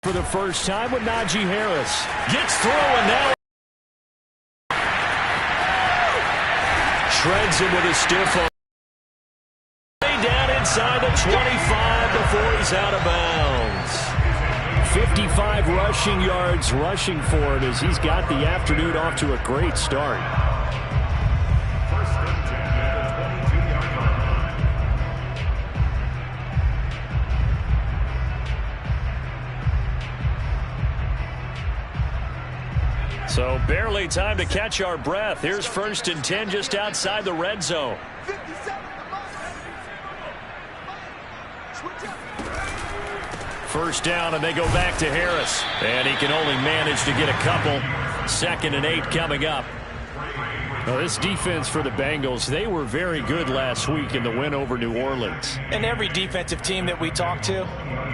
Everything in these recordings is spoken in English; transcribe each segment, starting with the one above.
for the first time with Najee Harris. Gets through and now shreds him with a stiff arm. Down inside the 25 before he's out of bounds. 55 rushing yards rushing for him as he's got the afternoon off to a great start. So barely time to catch our breath. Here's 1st and 10 just outside the red zone. First down, and they go back to Harris. And he can only manage to get a couple. 2nd and 8 coming up. Well, this defense for the Bengals, they were very good last week in the win over New Orleans. And every defensive team that we talk to,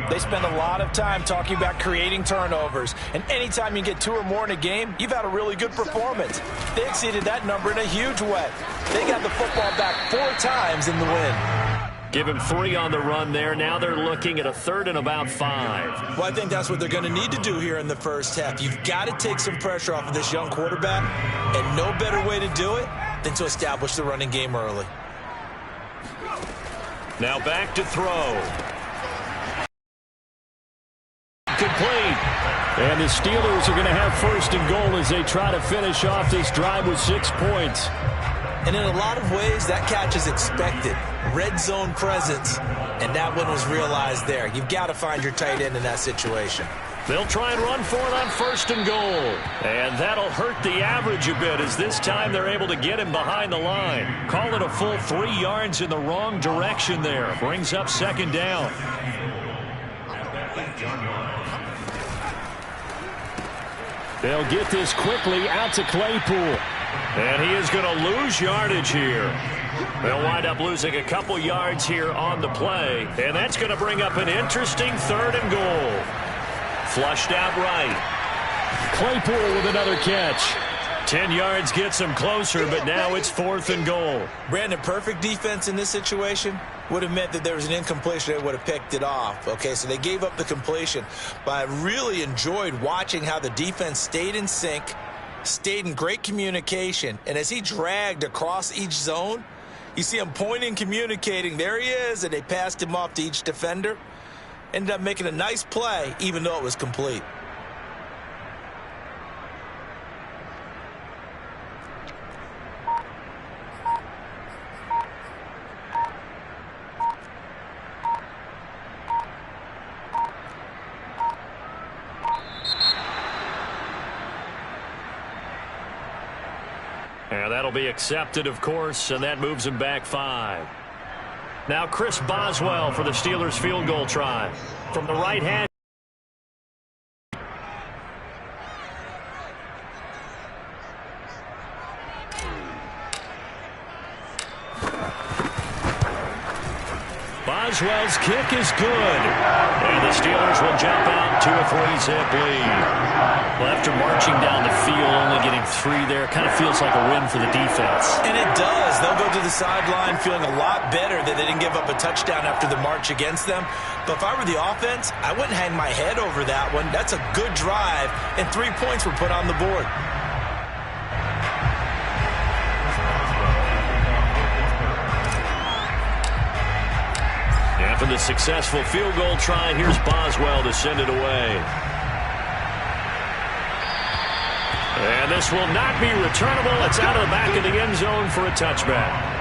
they spend a lot of time talking about creating turnovers. And anytime you get 2 or more in a game, you've had a really good performance. They exceeded that number in a huge way. They got the football back 4 times in the win. Give him 3 on the run there. Now they're looking at a 3rd and about 5. Well, I think that's what they're going to need to do here in the first half. You've got to take some pressure off of this young quarterback, and no better way to do it than to establish the running game early. Now back to throw. Complete. And the Steelers are going to have 1st and goal as they try to finish off this drive with 6 points. And in a lot of ways, that catch is expected. Red zone presence, and that one was realized there. You've got to find your tight end in that situation. They'll try and run for it on 1st and goal. And that'll hurt the average a bit as this time they're able to get him behind the line. Call it a full 3 yards in the wrong direction there. Brings up 2nd down. They'll get this quickly out to Claypool. And he is going to lose yardage here. They'll wind up losing a couple yards here on the play. And that's going to bring up an interesting 3rd and goal. Flushed out right. Claypool with another catch. 10 yards gets him closer, but now it's 4th and goal. Brandon, perfect defense in this situation would have meant that there was an incompletion. They would have picked it off. Okay, so they gave up the completion. But I really enjoyed watching how the defense stayed in sync, stayed in great communication, and as he dragged across each zone, you see him pointing, communicating. There he is, and they passed him off to each defender. Ended up making a nice play, even though it was complete. And that'll be accepted, of course, and that moves him back 5. Now Chris Boswell for the Steelers field goal try. From the right hand. Boswell's kick is good. And the Steelers will jump out to a 3-zip lead. Well, after marching down the field, only getting 3 there, kind of feels like a win for the defense. And it does. They'll go to the sideline feeling a lot better that they didn't give up a touchdown after the march against them. But if I were the offense, I wouldn't hang my head over that one. That's a good drive, and 3 points were put on the board. After the successful field goal try, here's Boswell to send it away. And this will not be returnable. It's out of the back of the end zone for a touchback.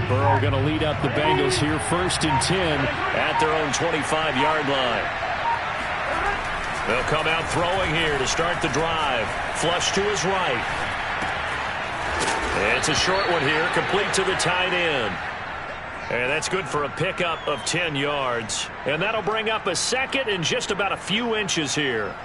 Burrow going to lead up the Bengals here, 1st and 10 at their own 25-yard line. They'll come out throwing here to start the drive. Flush to his right. It's a short one here, complete to the tight end. And that's good for a pickup of 10 yards. And that'll bring up a second and just about a few inches here.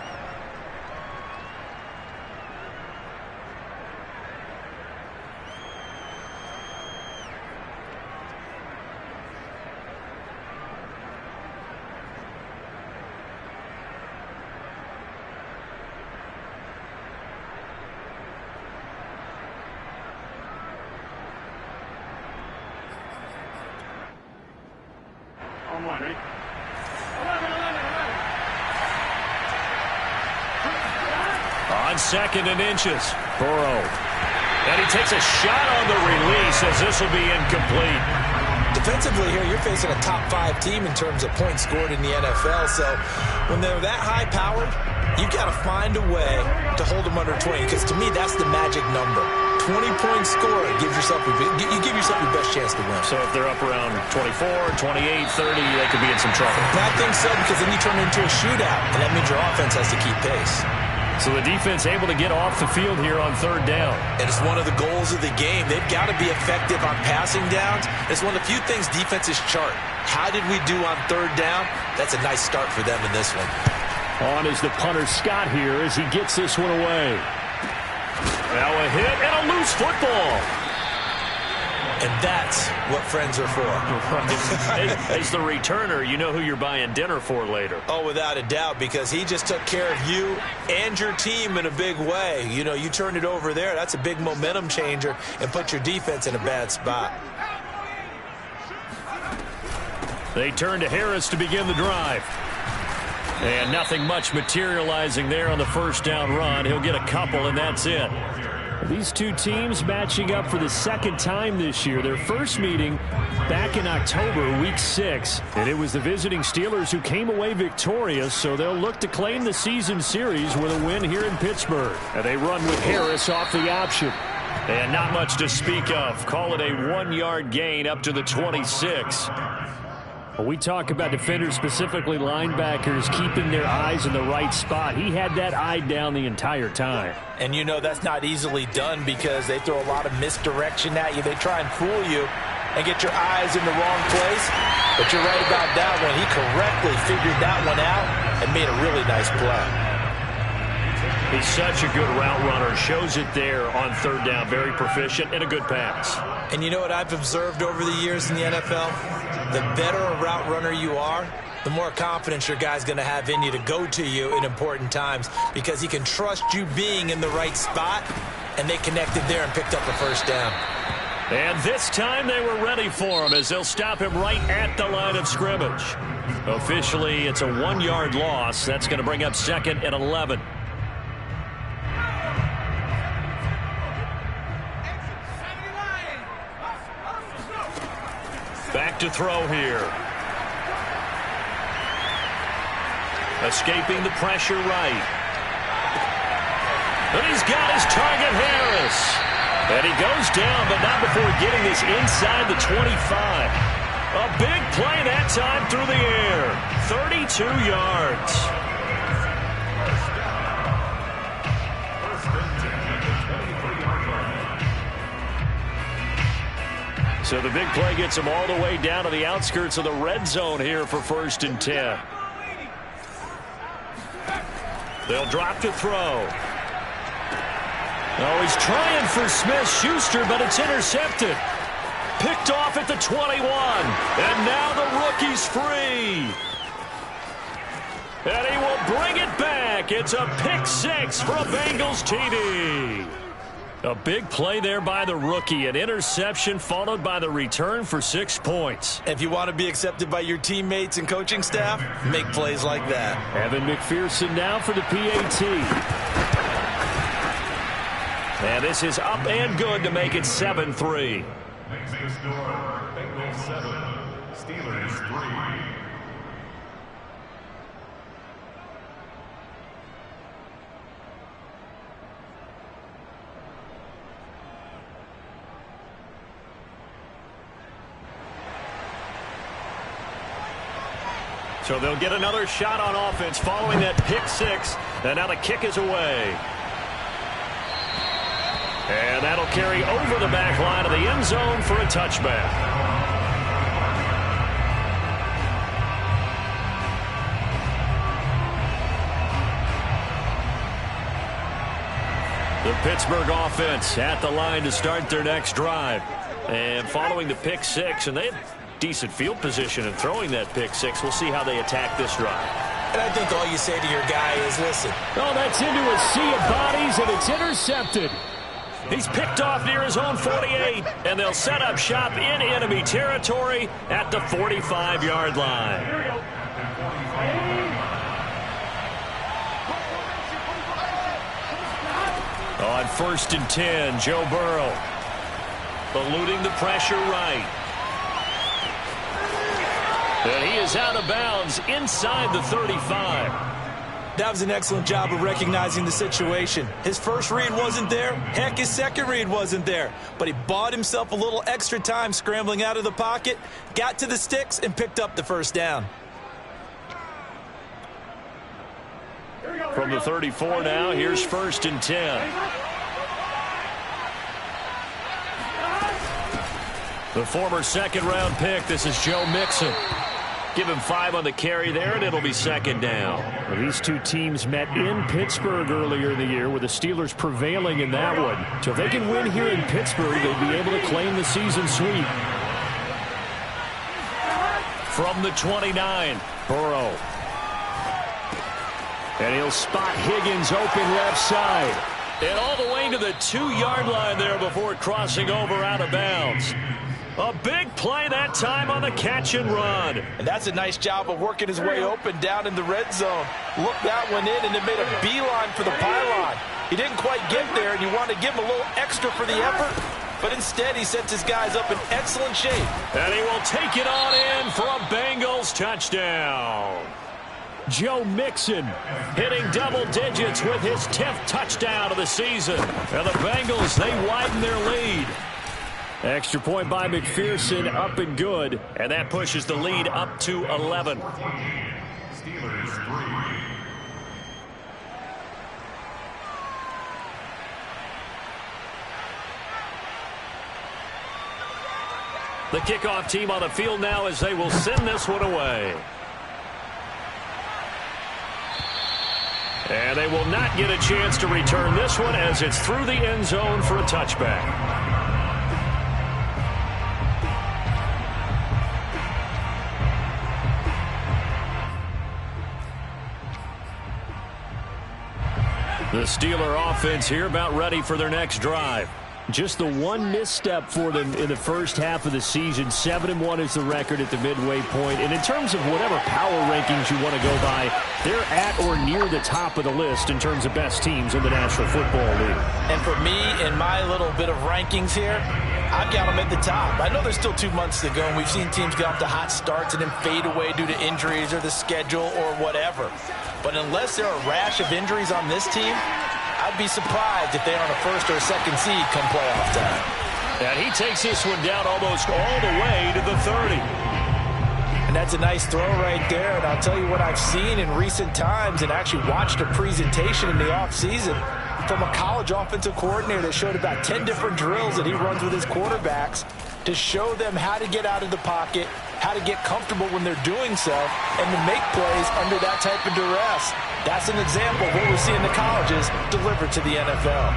On 2nd and inches, Burrow. And he takes a shot on the release as this will be incomplete. Defensively here, you're facing a top 5 team in terms of points scored in the NFL. So when they're that high-powered, you've got to find a way to hold them under 20. Because to me, that's the magic number. 20-point score gives yourself you give yourself your best chance to win. So if they're up around 24, 28, 30, they could be in some trouble. I think so, because then you turn it into a shootout, and that means your offense has to keep pace. So the defense able to get off the field here on 3rd down. And it's one of the goals of the game. They've got to be effective on passing downs. It's one of the few things defenses chart. How did we do on 3rd down? That's a nice start for them in this one. On is the punter Scott here as he gets this one away. Now a hit and a loose football. And that's what friends are for. As the returner, you know who you're buying dinner for later. Oh, without a doubt, because he just took care of you and your team in a big way. You know, you turned it over there. That's a big momentum changer and put your defense in a bad spot. They turn to Harris to begin the drive. And nothing much materializing there on the 1st down run. He'll get a couple, and that's it. These two teams matching up for the 2nd time this year. Their first meeting back in October, week 6. And it was the visiting Steelers who came away victorious, so they'll look to claim the season series with a win here in Pittsburgh. And they run with Harris off the option. And not much to speak of. Call it a 1-yard gain up to the 26. When we talk about defenders, specifically linebackers, keeping their eyes in the right spot, he had that eye down the entire time. And you know that's not easily done because they throw a lot of misdirection at you. They try and fool you and get your eyes in the wrong place. But you're right about that one. He correctly figured that one out and made a really nice play. He's such a good route runner. Shows it there on 3rd down. Very proficient and a good pass. And you know what I've observed over the years in the NFL? The better a route runner you are, the more confidence your guy's going to have in you to go to you in important times because he can trust you being in the right spot, and they connected there and picked up a 1st down. And this time they were ready for him as they'll stop him right at the line of scrimmage. Officially, it's a 1-yard loss. That's going to bring up 2nd and 11. Back to throw here. Escaping the pressure right. And he's got his target, Harris. And he goes down, but not before getting this inside the 25. A big play that time through the air. 32 yards. So the big play gets him all the way down to the outskirts of the red zone here for 1st and 10. They'll drop to throw. Oh, he's trying for Smith-Schuster, but it's intercepted. Picked off at the 21. And now the rookie's free. And he will bring it back. It's a pick 6 for a Bengals TD. A big play there by the rookie. An interception followed by the return for 6 points. If you want to be accepted by your teammates and coaching staff, make plays like that. Evan McPherson now for the PAT. And this is up and good to make it 7-3. Makes the score Bengals 7, Steelers 3. So they'll get another shot on offense following that pick 6. And now the kick is away. And that'll carry over the back line of the end zone for a touchback. The Pittsburgh offense at the line to start their next drive. And following the pick six, and they had decent field position in throwing that pick six. We'll see how they attack this drive. And I think all you say to your guy is, listen. Oh, that's into a sea of bodies, and it's intercepted. He's picked off near his own 48, and they'll set up shop in enemy territory at the 45-yard line. On 1st and 10, Joe Burrow eluding the pressure right. And he is out of bounds inside the 35. That was an excellent job of recognizing the situation. His first read wasn't there. Heck, his second read wasn't there. But he bought himself a little extra time scrambling out of the pocket, got to the sticks, and picked up the first down. From the 34 now, here's 1st and 10. The former second-round pick, this is Joe Mixon. Give him 5 on the carry there, and it'll be 2nd down. Well, these two teams met in Pittsburgh earlier in the year, with the Steelers prevailing in that one. So if they can win here in Pittsburgh, they'd be able to claim the season sweep. From the 29, Burrow. And he'll spot Higgins open left side. And all the way to the 2-yard line there before crossing over out of bounds. A big play that time on the catch and run. And that's a nice job of working his way open down in the red zone. Looked that one in and then made a beeline for the pylon. He didn't quite get there, and you want to give him a little extra for the effort. But instead, he sets his guys up in excellent shape. And he will take it on in for a Bengals touchdown. Joe Mixon hitting double digits with his 10th touchdown of the season. And the Bengals, they widen their lead. Extra point by McPherson, up and good. And that pushes the lead up to 11. Steelers 3. The kickoff team on the field now as they will send this one away. And they will not get a chance to return this one as it's through the end zone for a touchback. The Steeler offense here about ready for their next drive. Just the one misstep for them in the first half of the season. 7-1 is the record at the midway point. And in terms of whatever power rankings you want to go by, they're at or near the top of the list in terms of best teams in the National Football League. And for me, in my little bit of rankings here, I've got them at the top. I know there's still 2 months to go, and we've seen teams get off to hot starts and then fade away due to injuries or the schedule or whatever. But unless there are a rash of injuries on this team, I'd be surprised if they aren't a first or a second seed come playoff time. And he takes this one down almost all the way to the 30. And that's a nice throw right there. And I'll tell you what I've seen in recent times and actually watched a presentation in the offseason from a college offensive coordinator that showed about 10 different drills that he runs with his quarterbacks to show them how to get out of the pocket, how to get comfortable when they're doing so, and to make plays under that type of duress. That's an example of what we're seeing the colleges deliver to the NFL.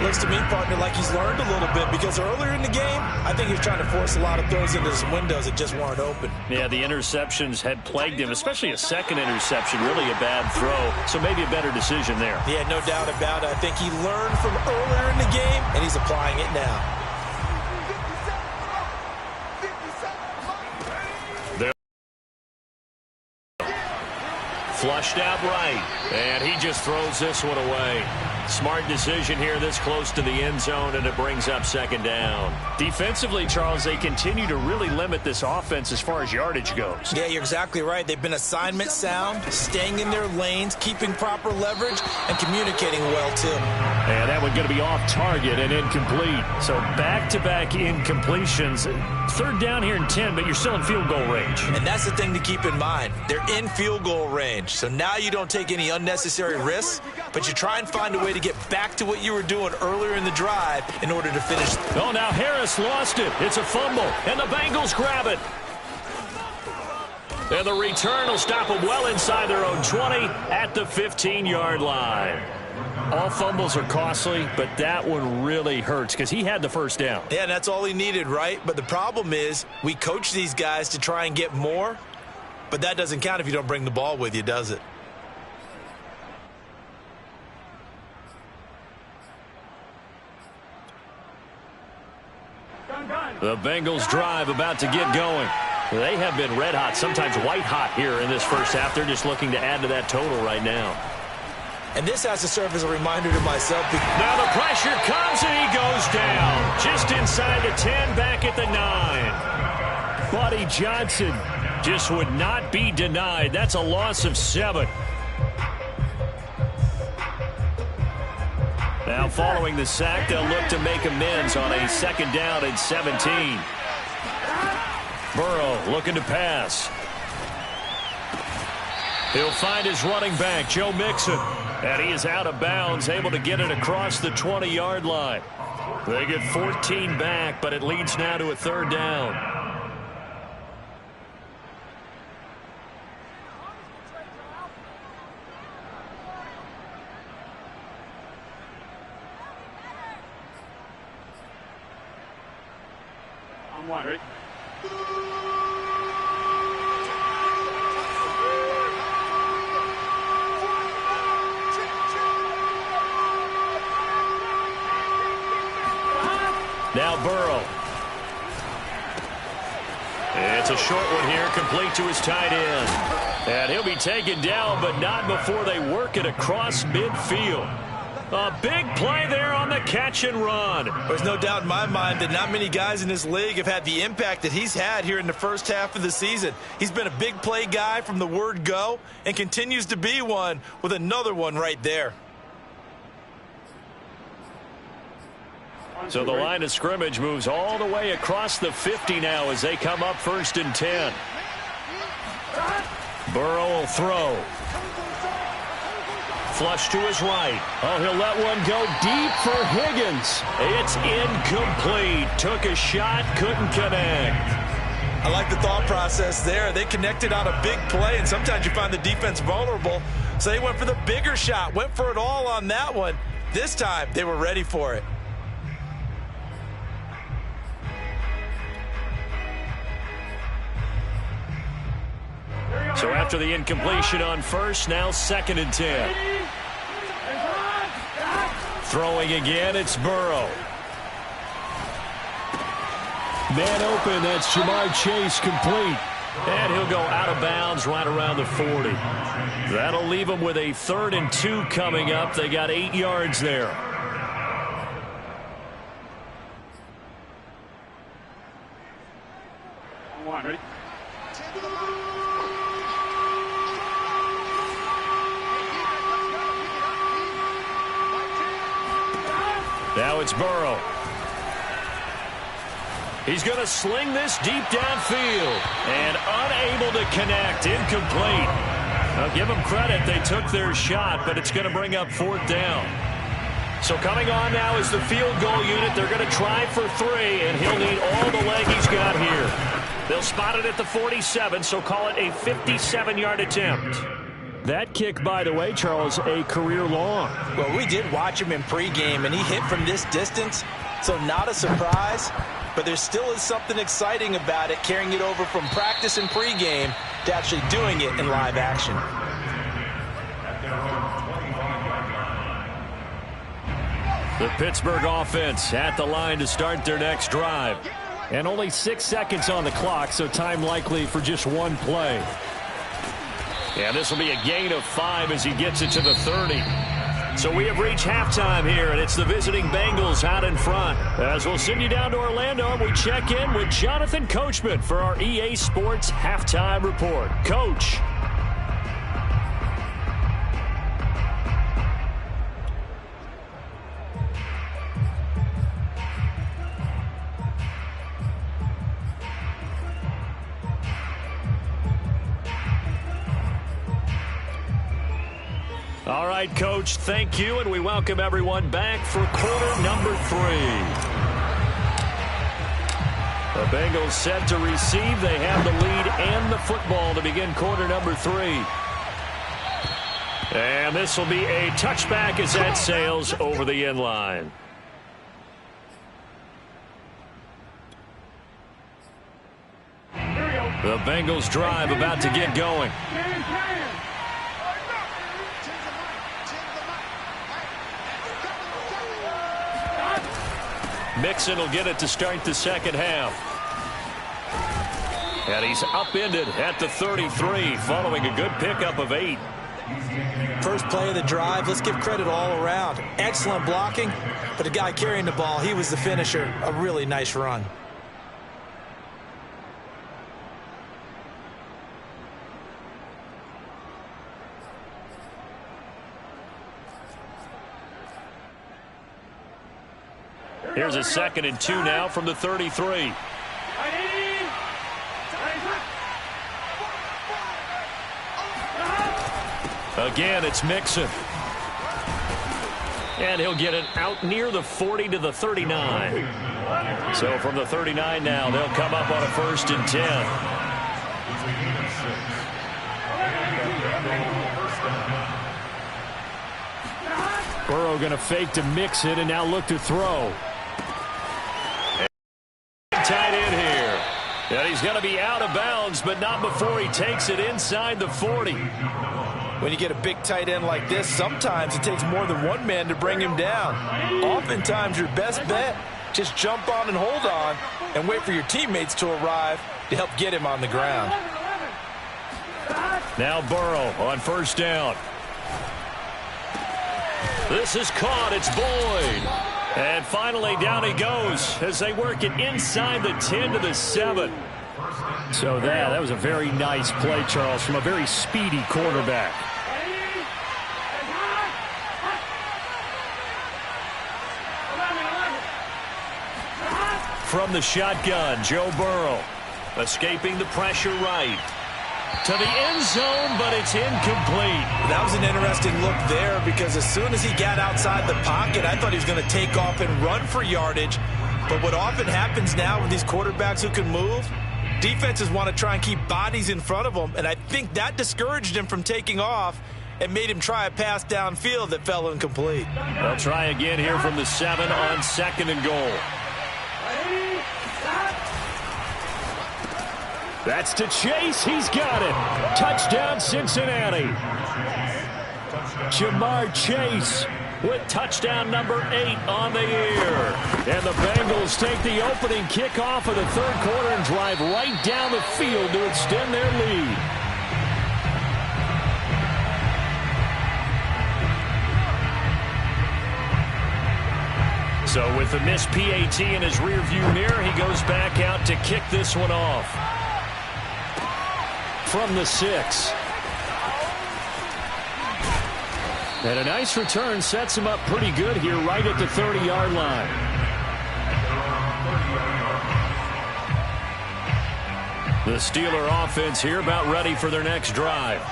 Looks to me, partner, like he's learned a little bit because earlier in the game, I think he was trying to force a lot of throws into some windows that just weren't open. Yeah, the interceptions had plagued him, especially a second interception, really a bad throw. So maybe a better decision there. Yeah, no doubt about it. I think he learned from earlier in the game, and he's applying it now. Flushed out right, and he just throws this one away. Smart decision here this close to the end zone, and it brings up 2nd down. Defensively, Charles, they continue to really limit this offense as far as yardage goes. Yeah, you're exactly right. They've been assignment sound, staying in their lanes, keeping proper leverage, and communicating well, too. And that one going to be off target and incomplete. So back-to-back incompletions. 3rd down here in 10, but you're still in field goal range. And that's the thing to keep in mind. They're in field goal range. So now you don't take any unnecessary risks, but you try and find a way to get back to what you were doing earlier in the drive in order to finish. Oh, now Harris lost it. It's a fumble, and the Bengals grab it. And the return will stop them well inside their own 20 at the 15-yard line. All fumbles are costly, but that one really hurts because he had the first down. Yeah, and that's all he needed, right? But the problem is we coach these guys to try and get more, but that doesn't count if you don't bring the ball with you, does it? The Bengals drive about to get going. They have been red hot, sometimes white hot here in this first half. They're just looking to add to that total right now. And this has to serve as a reminder to myself. Now the pressure comes and he goes down. Just inside the 10, back at the 9. Buddy Johnson just would not be denied. That's a loss of 7. Now following the sack, they'll look to make amends on a second down and 17. Burrow looking to pass. He'll find his running back, Joe Mixon. And he is out of bounds, able to get it across the 20-yard line. They get 14 back, but it leads now to a third down. I'm wondering. Now Burrow. It's a short one here, complete to his tight end. And he'll be taken down, but not before they work it across midfield. A big play there on the catch and run. There's no doubt in my mind that not many guys in this league have had the impact that he's had here in the first half of the season. He's been a big play guy from the word go and continues to be one with another one right there. So the line of scrimmage moves all the way across the 50 now as they come up 1st and 10. Burrow will throw. Flush to his right. Oh, he'll let one go deep for Higgins. It's incomplete. Took a shot, couldn't connect. I like the thought process there. They connected on a big play, and sometimes you find the defense vulnerable. So they went for the bigger shot, went for it all on that one. This time, they were ready for it. So after the incompletion on first, now 2nd and 10. Throwing again, it's Burrow. Man open, that's Jamar Chase complete. And he'll go out of bounds right around the 40. That'll leave them with a 3rd and 2 coming up. They got 8 yards there. Ready? Now it's Burrow. He's going to sling this deep downfield. And unable to connect. Incomplete. Now give them credit. They took their shot, but it's going to bring up 4th down. So coming on now is the field goal unit. They're going to try for 3, and he'll need all the leg he's got here. They'll spot it at the 47, so call it a 57-yard attempt. That kick, by the way, Charles, a career long. Well, we did watch him in pregame, and he hit from this distance, so not a surprise. But there still is something exciting about it, carrying it over from practice and pregame to actually doing it in live action. The Pittsburgh offense at the line to start their next drive. And only 6 seconds on the clock, so time likely for just one play. And this will be a gain of 5 as he gets it to the 30. So we have reached halftime here, and it's the visiting Bengals out in front. As we'll send you down to Orlando, we check in with Jonathan Coachman for our EA Sports Halftime Report. Coach. All right, Coach, thank you, and we welcome everyone back for quarter number 3. The Bengals set to receive. They have the lead and the football to begin quarter number 3. And this will be a touchback as that sails over the end line. The Bengals drive about to get going. Mixon will get it to start the second half. And he's upended at the 33 following a good pickup of 8. First play of the drive, let's give credit all around. Excellent blocking, but the guy carrying the ball, he was the finisher. A really nice run. Here's a 2nd and 2 now from the 33. Again, it's Mixon. And he'll get it out near the 40 to the 39. So from the 39 now, they'll come up on a 1st and 10. Burrow going to fake to Mixon and now look to throw. Tight end here. And he's going to be out of bounds, but not before he takes it inside the 40. When you get a big tight end like this, sometimes it takes more than one man to bring him down. Oftentimes, your best bet, just jump on and hold on and wait for your teammates to arrive to help get him on the ground. Now Burrow on 1st down. This is caught. It's Boyd. And finally, down he goes as they work it inside the 10 to the 7. So that was a very nice play, Charles, from a very speedy quarterback. From the shotgun, Joe Burrow escaping the pressure right. To the end zone, but it's incomplete. That was an interesting look there because as soon as he got outside the pocket, I thought he was going to take off and run for yardage. But what often happens now with these quarterbacks who can move, defenses want to try and keep bodies in front of them, and I think that discouraged him from taking off and made him try a pass downfield that fell incomplete. They'll try again here from the 7 on 2nd and goal. That's to Chase. He's got it. Touchdown, Cincinnati. Jamar Chase with touchdown number 8 on the year. And the Bengals take the opening kickoff of the 3rd quarter and drive right down the field to extend their lead. So with the missed PAT in his rearview mirror, he goes back out to kick this one off. From the 6. And a nice return sets him up pretty good here right at the 30-yard line. The Steeler offense here about ready for their next drive.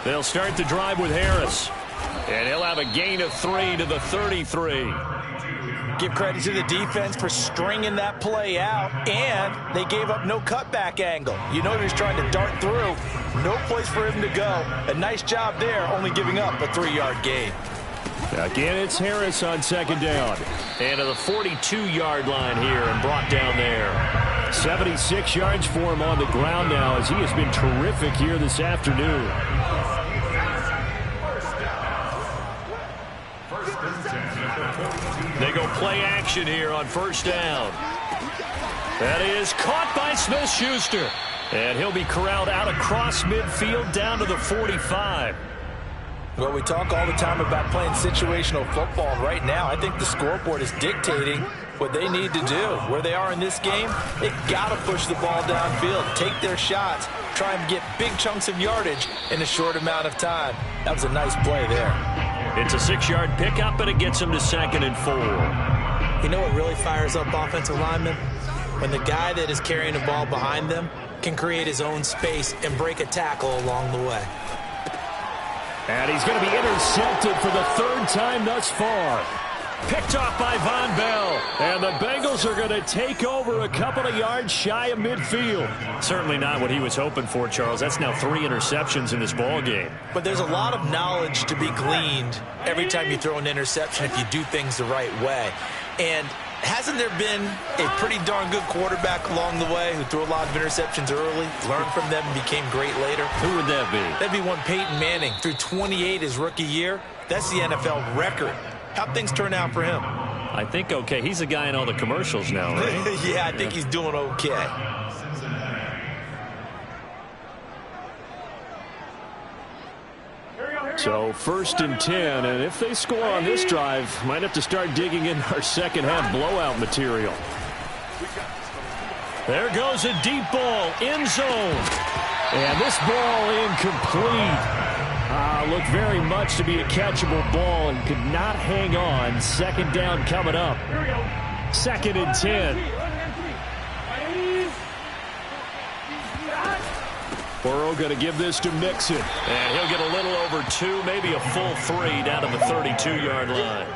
They'll start the drive with Harris. And he'll have a gain of 3 to the 33. Give credit to the defense for stringing that play out, and they gave up no cutback angle. You know he was trying to dart through. No place for him to go. A nice job there, only giving up a 3-yard gain. Again, it's Harris on 2nd down. And to the 42-yard line here and brought down there. 76 yards for him on the ground now as he has been terrific here this afternoon. They go play action here on 1st down. That is caught by Smith-Schuster. And he'll be corralled out across midfield down to the 45. Well, we talk all the time about playing situational football. And right now, I think the scoreboard is dictating what they need to do. Where they are in this game, they got to push the ball downfield, take their shots, try and get big chunks of yardage in a short amount of time. That was a nice play there. It's a 6-yard pickup, and it gets him to 2nd and 4. You know what really fires up offensive linemen? When the guy that is carrying the ball behind them can create his own space and break a tackle along the way. And he's going to be intercepted for the 3rd time thus far. Picked off by Von Bell. And the Bengals are going to take over a couple of yards shy of midfield. Certainly not what he was hoping for, Charles. That's now 3 interceptions in this ball game. But there's a lot of knowledge to be gleaned every time you throw an interception if you do things the right way. And hasn't there been a pretty darn good quarterback along the way who threw a lot of interceptions early, learned from them, and became great later? Who would that be? That'd be one Peyton Manning. Threw 28 his rookie year. That's the NFL record. How'd things turn out for him? I think okay. He's a guy in all the commercials now, right? Yeah, I think he's doing okay. So 1st and 10, and if they score on this drive, might have to start digging in our second half blowout material. There goes a deep ball, end zone. And this ball incomplete. Looked very much to be a catchable ball and could not hang on. 2nd down coming up. 2nd and 10. Burrow going to give this to Mixon. And he'll get a little over 2, maybe a full 3 down to the 32-yard line.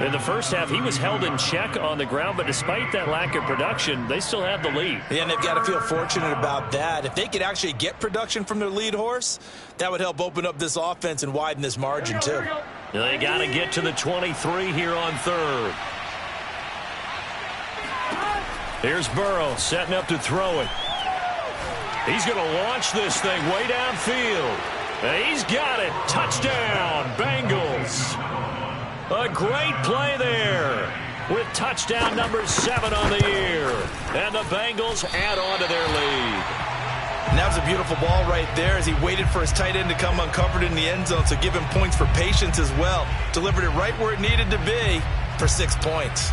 In the first half, he was held in check on the ground, but despite that lack of production, they still have the lead. Yeah, and they've got to feel fortunate about that. If they could actually get production from their lead horse, that would help open up this offense and widen this margin, too. They got to get to the 23 here on 3rd. Here's Burrow setting up to throw it. He's going to launch this thing way downfield. And he's got it. Touchdown, Bengals. A great play there with touchdown number 7 on the year. And the Bengals add on to their lead. And that was a beautiful ball right there as he waited for his tight end to come uncovered in the end zone. So give him points for patience as well. Delivered it right where it needed to be for 6 points.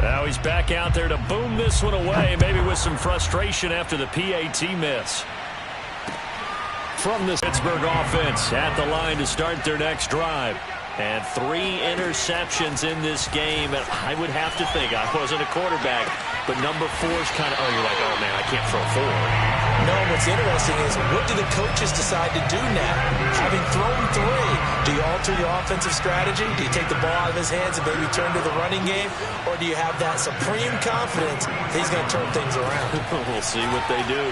Now he's back out there to boom this one away, maybe with some frustration after the PAT miss. From the Pittsburgh offense at the line to start their next drive. And 3 interceptions in this game. And I would have to think, I wasn't a quarterback, but number 4 is kind of, you're like, oh, man, I can't throw 4. No, what's interesting is what do the coaches decide to do now? Having thrown 3, do you alter your offensive strategy? Do you take the ball out of his hands and maybe turn to the running game? Or do you have that supreme confidence that he's going to turn things around? We'll see what they do.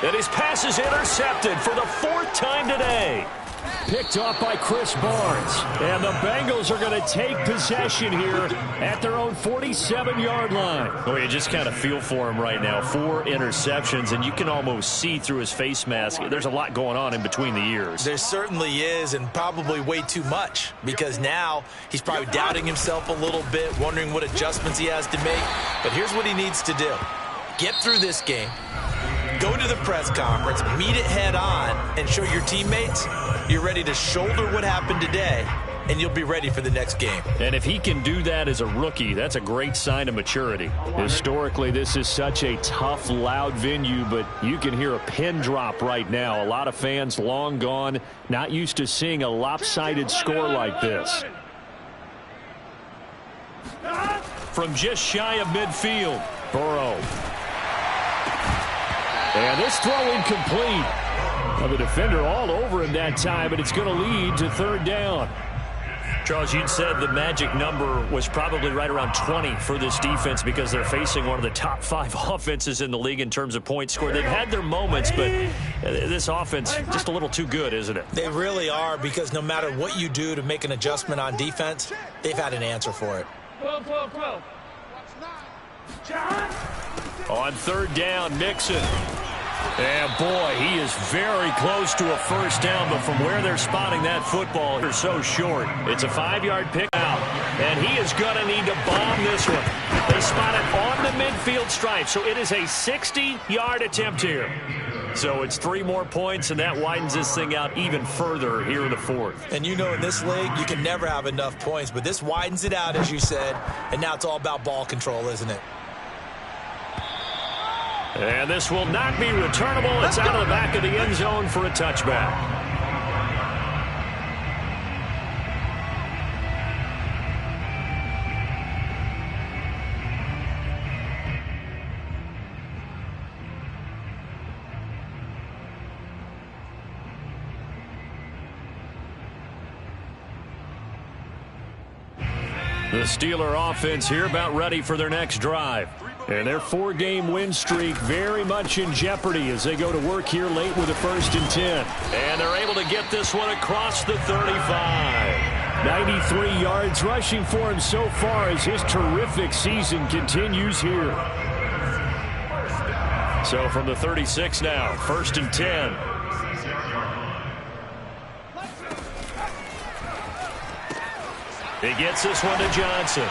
And his pass is intercepted for the 4th time today. Picked off by Chris Barnes. And the Bengals are going to take possession here at their own 47-yard line. Oh, you just kind of feel for him right now. 4 interceptions, and you can almost see through his face mask. There's a lot going on in between the ears. There certainly is, and probably way too much, because now he's probably doubting himself a little bit, wondering what adjustments he has to make. But here's what he needs to do. Get through this game. Go to the press conference, meet it head on, and show your teammates you're ready to shoulder what happened today, and you'll be ready for the next game. And if he can do that as a rookie, that's a great sign of maturity. Historically, this is such a tough, loud venue, but you can hear a pin drop right now. A lot of fans long gone, not used to seeing a lopsided score like this. From just shy of midfield, Burrow. And this throw incomplete. Well, the defender all over him that time, but it's going to lead to 3rd down. Charles, you'd said the magic number was probably right around 20 for this defense because they're facing one of the top 5 offenses in the league in terms of points scored. They've had their moments, but this offense just a little too good, isn't it? They really are, because no matter what you do to make an adjustment on defense, they've had an answer for it. On 3rd down, Mixon. And boy, he is very close to a 1st down, but from where they're spotting that football, they're so short. It's a 5-yard pick out, and he is going to need to bomb this one. They spot it on the midfield stripe, so it is a 60-yard attempt here. So it's 3 more points, and that widens this thing out even further here in the 4th. And you know in this league, you can never have enough points, but this widens it out, as you said, and now it's all about ball control, isn't it? And this will not be returnable. It's out of the back of the end zone for a touchback. The Steeler offense here about ready for their next drive. And their 4-game win streak very much in jeopardy as they go to work here late with a 1st and 10. And they're able to get this one across the 35. 93 yards rushing for him so far as his terrific season continues here. So from the 36 now, 1st and 10. He gets this one to Johnson.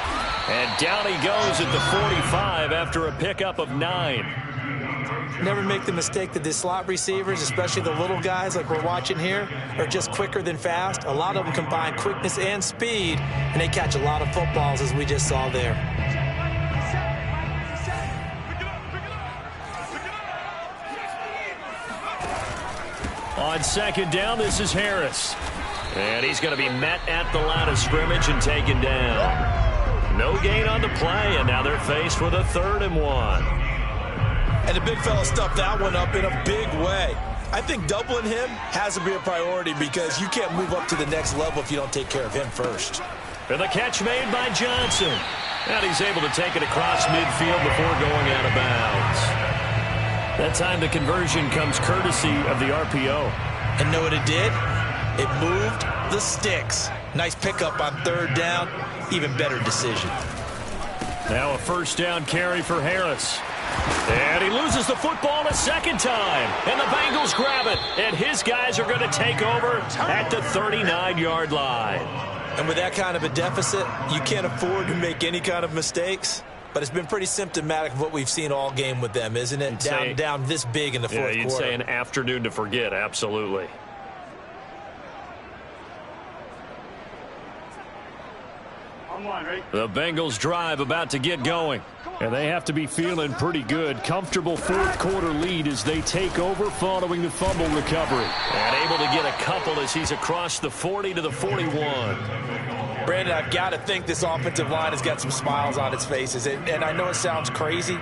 And down he goes at the 45 after a pickup of 9. Never make the mistake that the slot receivers, especially the little guys like we're watching here, are just quicker than fast. A lot of them combine quickness and speed, and they catch a lot of footballs, as we just saw there. On 2nd down, this is Harris. And he's going to be met at the line of scrimmage and taken down. No gain on the play, and now they're faced with a 3rd and 1. And the big fella stuffed that one up in a big way. I think doubling him has to be a priority because you can't move up to the next level if you don't take care of him first. And the catch made by Johnson. And he's able to take it across midfield before going out of bounds. That time the conversion comes courtesy of the RPO. And know what it did? It moved the sticks. Nice pickup on 3rd down. Even better decision. Now a 1st down carry for Harris. And he loses the football a 2nd time. And the Bengals grab it. And his guys are going to take over at the 39-yard line. And with that kind of a deficit, you can't afford to make any kind of mistakes. But it's been pretty symptomatic of what we've seen all game with them, isn't it? Down this big in the fourth quarter. You'd say an afternoon to forget, absolutely. The Bengals drive about to get going. And they have to be feeling pretty good. Comfortable 4th quarter lead as they take over following the fumble recovery. And able to get a couple as he's across the 40 to the 41. Brandon, I've got to think this offensive line has got some smiles on its faces. And I know it sounds crazy,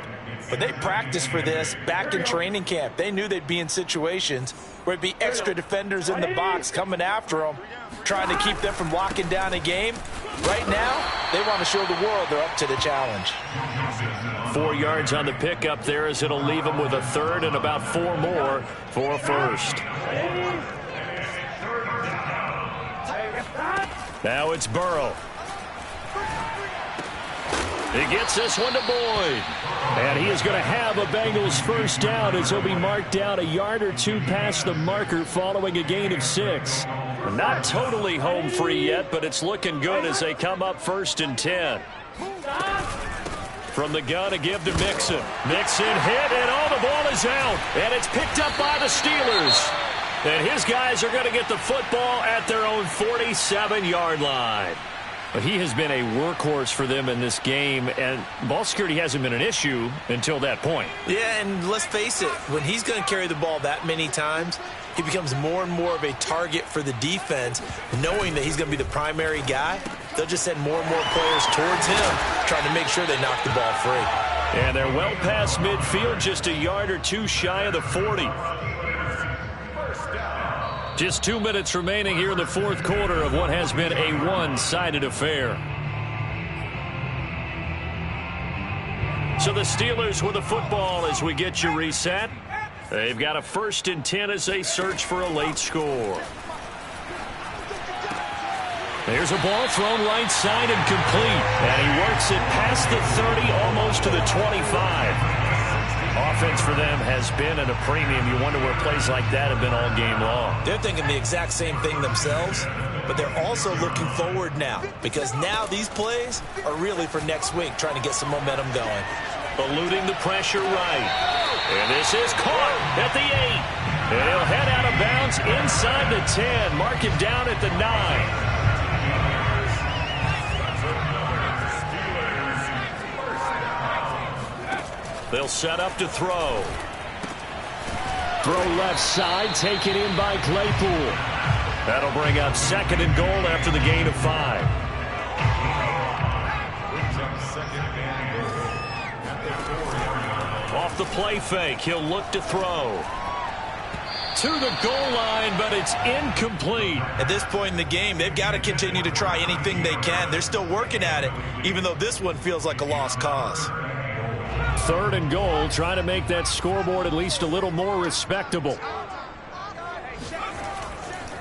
but they practiced for this back in training camp. They knew they'd be in situations where it'd be extra defenders in the box coming after them, trying to keep them from locking down a game. Right now, they want to show the world they're up to the challenge. 4 yards on the pickup there as it'll leave them with a 3rd and about 4 more for a 1st. Now it's Burrow. He gets this one to Boyd. And he is going to have a Bengals 1st down as he'll be marked down a yard or 2 past the marker following a gain of 6. Not totally home free yet, but it's looking good as they come up 1st and 10. From the gun, a give to Mixon. Mixon hit, and the ball is out. And it's picked up by the Steelers. And his guys are going to get the football at their own 47-yard line. But he has been a workhorse for them in this game, and ball security hasn't been an issue until that point. Yeah, and let's face it, when he's going to carry the ball that many times, he becomes more and more of a target for the defense, knowing that he's going to be the primary guy. They'll just send more and more players towards him, trying to make sure they knock the ball free. And they're well past midfield, just a yard or 2 shy of the 40. Just 2 minutes remaining here in the 4th quarter of what has been a one-sided affair. So the Steelers with the football as we get you reset. They've got a 1st and 10 as they search for a late score. There's a ball thrown right side and complete. And he works it past the 30, almost to the 25. Offense for them has been at a premium. You wonder where plays like that have been all game long. They're thinking the exact same thing themselves, but they're also looking forward now because now these plays are really for next week, trying to get some momentum going. Eluding the pressure right. And this is caught at the 8. And he'll head out of bounds inside the 10. Mark him down at the 9. They'll set up to throw. Throw left side, taken in by Claypool. That'll bring up 2nd and goal after the gain of 5. Off the play fake, he'll look to throw. to the goal line, but it's incomplete. At this point in the game, they've got to continue to try anything they can. They're still working at it, even though this one feels like a lost cause. 3rd and goal, trying to make that scoreboard at least a little more respectable.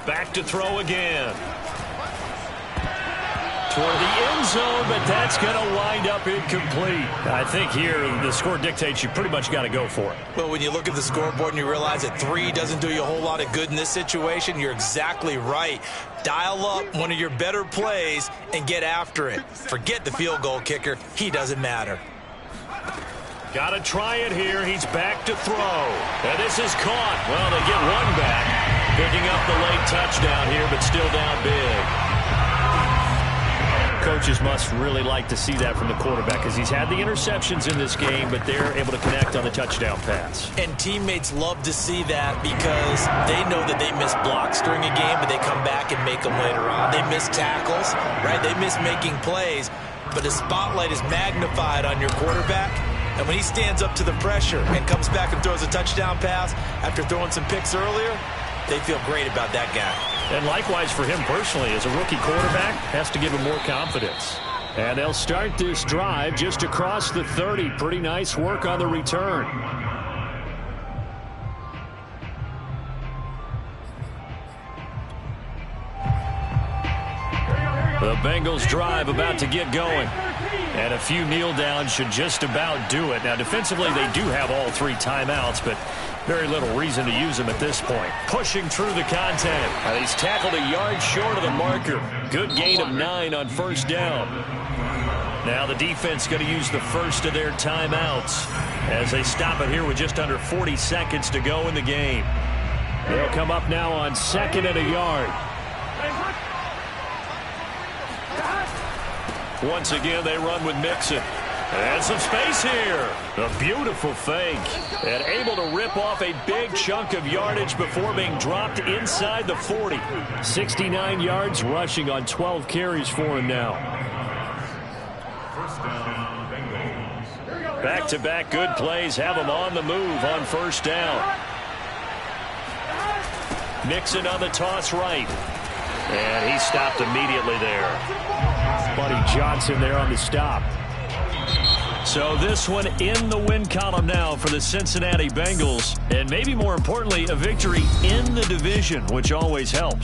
Back to throw again. Toward the end zone, but that's going to wind up incomplete. I think here the score dictates you pretty much got to go for it. Well, when you look at the scoreboard and you realize that 3 doesn't do you a whole lot of good in this situation, you're exactly right. Dial up one of your better plays and get after it. Forget the field goal kicker. He doesn't matter. Got to try it here. He's back to throw. And this is caught. Well, they get one back. Picking up the late touchdown here, but still down big. Coaches must really like to see that from the quarterback because he's had the interceptions in this game, but they're able to connect on the touchdown pass. And teammates love to see that because they know that they miss blocks during a game, but they come back and make them later on. They miss tackles, right? They miss making plays, but the spotlight is magnified on your quarterback. And when he stands up to the pressure and comes back and throws a touchdown pass after throwing some picks earlier, they feel great about that guy. And likewise for him personally, as a rookie quarterback, has to give him more confidence. And they'll start this drive just across the 30. Pretty nice work on the return. The Bengals drive about to get going. And a few kneel downs should just about do it. Now, defensively, they do have all 3 timeouts, but very little reason to use them at this point. Pushing through the content. And he's tackled a yard short of the marker. Good gain of 9 on 1st down. Now the defense going to use the first of their timeouts as they stop it here with just under 40 seconds to go in the game. They'll come up now on 2nd and a yard. Once again, they run with Mixon. And some space here. A beautiful fake. And able to rip off a big chunk of yardage before being dropped inside the 40. 69 yards rushing on 12 carries for him now. Back-to-back good plays have him on the move on 1st down. Mixon on the toss right. And he stopped immediately there. Buddy Johnson there on the stop. So this one in the win column now for the Cincinnati Bengals. And maybe more importantly, a victory in the division, which always helps.